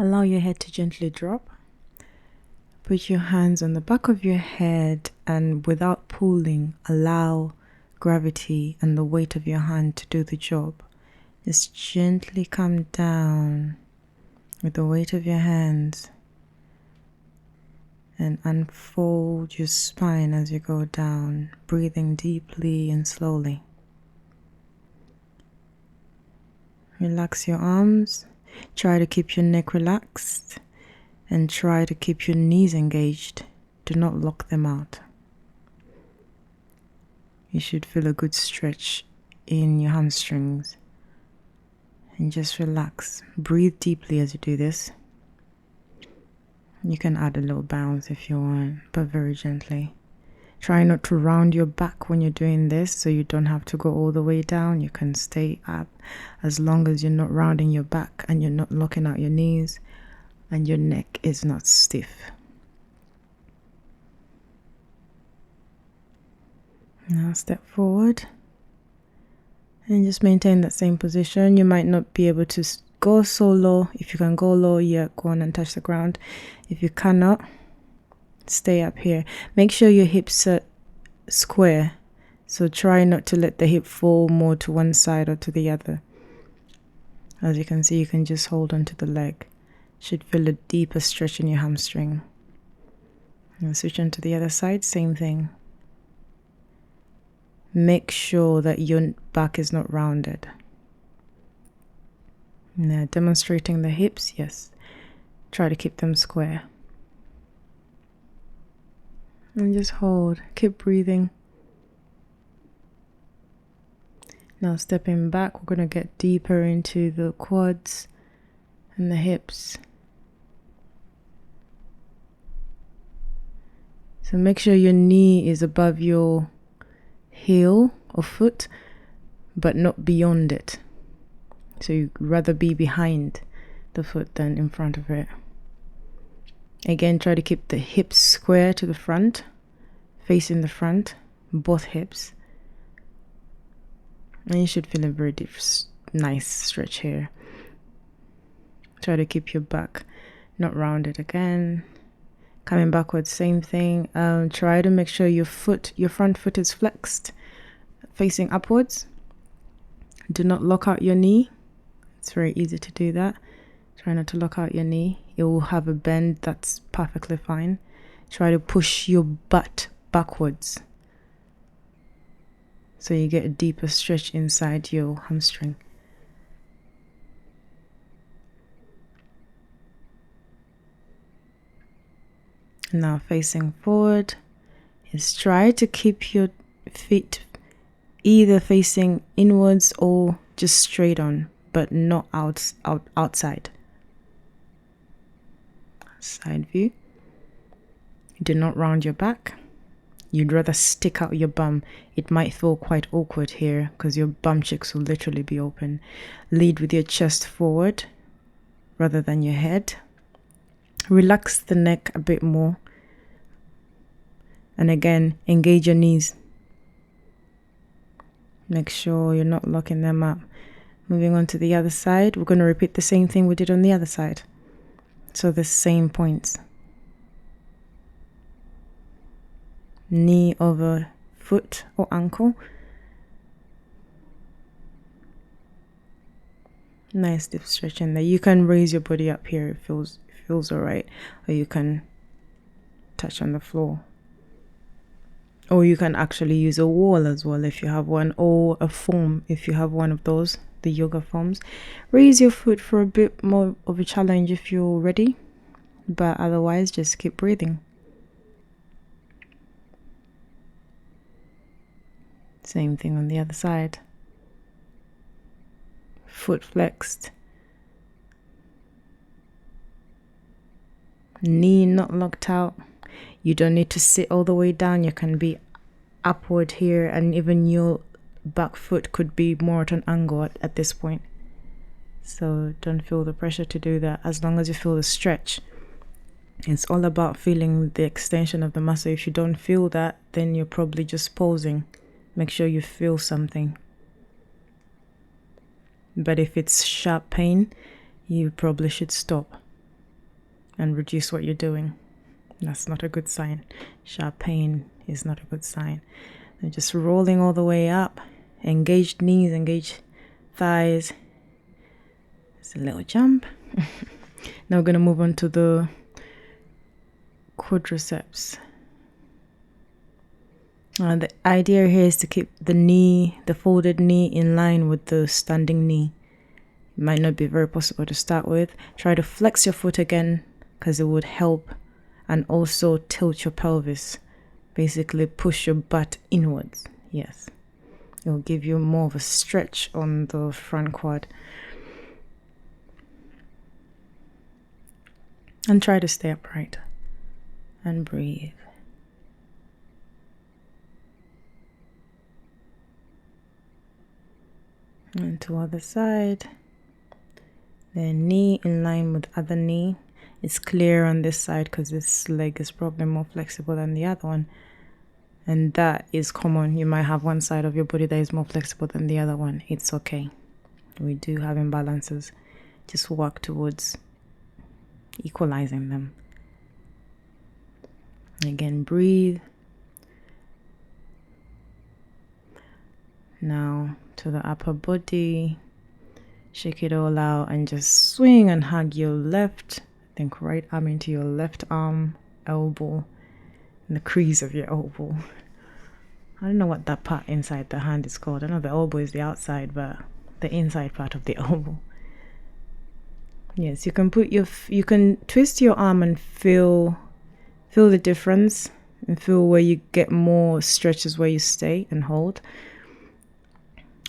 Allow your head to gently drop. Put your hands on the back of your head and without pulling, allow gravity and the weight of your hand to do the job. Just gently come down with the weight of your hands and unfold your spine as you go down, breathing deeply and slowly. Relax your arms. Try to keep your neck relaxed and try to keep your knees engaged. Do not lock them out. You should feel a good stretch in your hamstrings. And just relax. Breathe deeply as you do this. You can add a little bounce if you want, but very gently. Try not to round your back when you're doing this, so you don't have to go all the way down. You can stay up as long as you're not rounding your back and you're not locking out your knees and your neck is not stiff. Now step forward and just maintain that same position. You might not be able to go so low. If you can go low, yeah, go on and touch the ground. If you cannot, stay up here. Make sure your hips are square. So try not to let the hip fall more to one side or to the other. As you can see, you can just hold onto the leg. Should feel a deeper stretch in your hamstring. And switch on to the other side, same thing. Make sure that your back is not rounded. Now, demonstrating the hips, yes. Try to keep them square. And just hold. Keep breathing. Now stepping back, we're going to get deeper into the quads and the hips. So make sure your knee is above your heel or foot, but not beyond it. So you'd rather be behind the foot than in front of it. Again, try to keep the hips square to the front, facing the front, both hips. And you should feel a very deep, nice stretch here. Try to keep your back not rounded again. Coming backwards, same thing. Try to make sure your front foot is flexed, facing upwards. Do not lock out your knee. It's very easy to do that. Try not to lock out your knee. It will have a bend, that's perfectly fine. Try to push your butt backwards so you get a deeper stretch inside your hamstring. Now facing forward is try to keep your feet either facing inwards or just straight on, but not outside. Side view. Do not round your back. You'd rather stick out your bum. It might feel quite awkward here because your bum cheeks will literally be open. Lead with your chest forward rather than your head. Relax the neck a bit more. And again, engage your knees. Make sure you're not locking them up. Moving on to the other side, we're going to repeat the same thing we did on the other side. So the same points. Knee over foot or ankle. Nice deep stretch in there. You can raise your body up here. It feels alright. Or you can touch on the floor. Or you can actually use a wall as well if you have one, or a foam if you have one of those, the yoga foams. Raise your foot for a bit more of a challenge if you're ready, but otherwise just keep breathing. Same thing on the other side. Foot flexed. Knee not locked out. You don't need to sit all the way down. You can be upward here, and even your back foot could be more at an angle at this point. So don't feel the pressure to do that as long as you feel the stretch. It's all about feeling the extension of the muscle. If you don't feel that, then you're probably just pausing. Make sure you feel something. But if it's sharp pain, you probably should stop. and reduce what you're doing. That's not a good sign. Sharp pain is not a good sign. And just rolling all the way up. Engaged knees, engaged thighs. It's a little jump. Now we're going to move on to the quadriceps. The idea here is to keep the folded knee in line with the standing knee. It might not be very possible to start with. Try to flex your foot again because it would help, and also tilt your pelvis. Basically push your butt inwards. Yes. It will give you more of a stretch on the front quad. And try to stay upright and breathe. And to other side. Then knee in line with other knee. It's clear on this side because this leg is probably more flexible than the other one. And that is common. You might have one side of your body that is more flexible than the other one. It's okay. We do have imbalances. Just work towards equalizing them. Again, breathe. Now to the upper body. Shake it all out and just swing and hug your left, I think right arm into your left arm, elbow, and the crease of your elbow. I don't know what that part inside the hand is called. I know the elbow is the outside, but the inside part of the elbow. Yes, you can twist your arm and feel the difference and feel where you get more stretches where you stay and hold.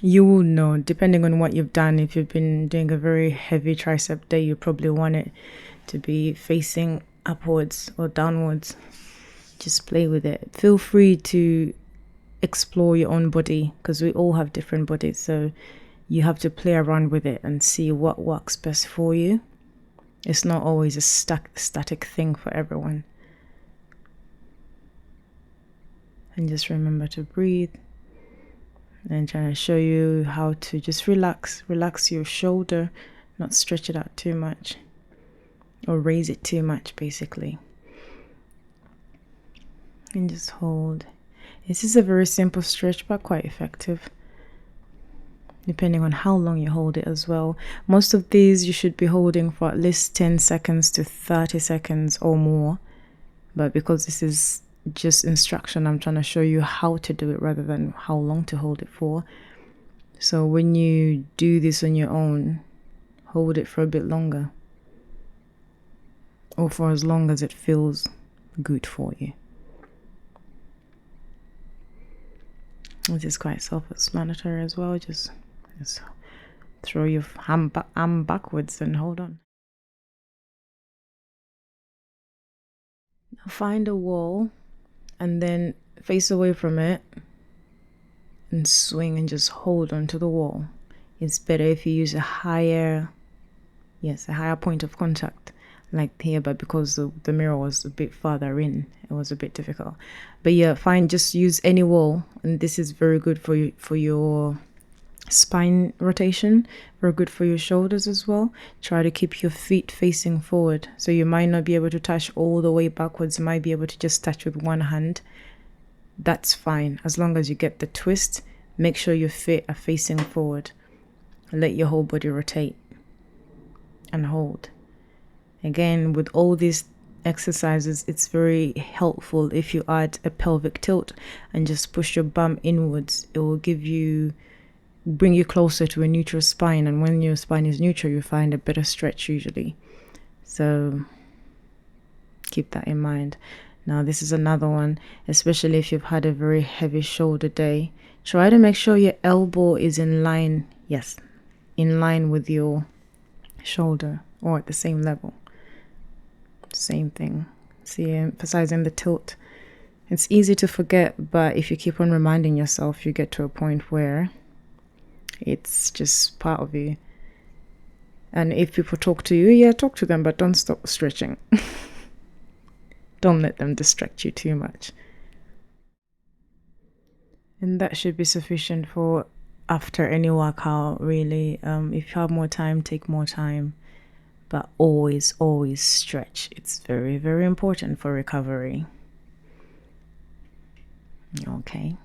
You will know, depending on what you've done. If you've been doing a very heavy tricep day, you probably want it to be facing upwards or downwards. Just play with it. Feel free to explore your own body because we all have different bodies. So you have to play around with it and see what works best for you. It's not always a static thing for everyone. And just remember to breathe. And trying to show you how to just relax your shoulder, not stretch it out too much or raise it too much, basically. And just hold. This is a very simple stretch but quite effective, depending on how long you hold it as well. Most of these you should be holding for at least 10 seconds to 30 seconds or more, but because this is just instruction, I'm trying to show you how to do it rather than how long to hold it for. So when you do this on your own, hold it for a bit longer or for as long as it feels good for you. This is quite self-explanatory as well. Just throw your arm backwards and hold on. Now find a wall and then face away from it and swing and just hold onto the wall. It's better if you use a higher point of contact like here, but because the mirror was a bit farther in, it was a bit difficult. But yeah, fine, just use any wall, and this is very good for your spine rotation, very good for your shoulders as well. Try to keep your feet facing forward, so you might not be able to touch all the way backwards. You might be able to just touch with one hand. That's fine, as long as you get the twist. Make sure your feet are facing forward. Let your whole body rotate and hold. Again, with all these exercises, it's very helpful if you add a pelvic tilt and just push your bum inwards. It will bring you closer to a neutral spine, and when your spine is neutral, you find a better stretch usually. So keep that in mind. Now this is another one, especially if you've had a very heavy shoulder day. Try to make sure your elbow is in line, in line with your shoulder or at the same level. Same thing. See, emphasizing the tilt. It's easy to forget, but if you keep on reminding yourself, you get to a point where it's just part of you. And if people talk to you, talk to them, but don't stop stretching. Don't let them distract you too much. And that should be sufficient for after any workout, really. If you have more time, take more time. but always, always stretch. It's very, very important for recovery. Okay.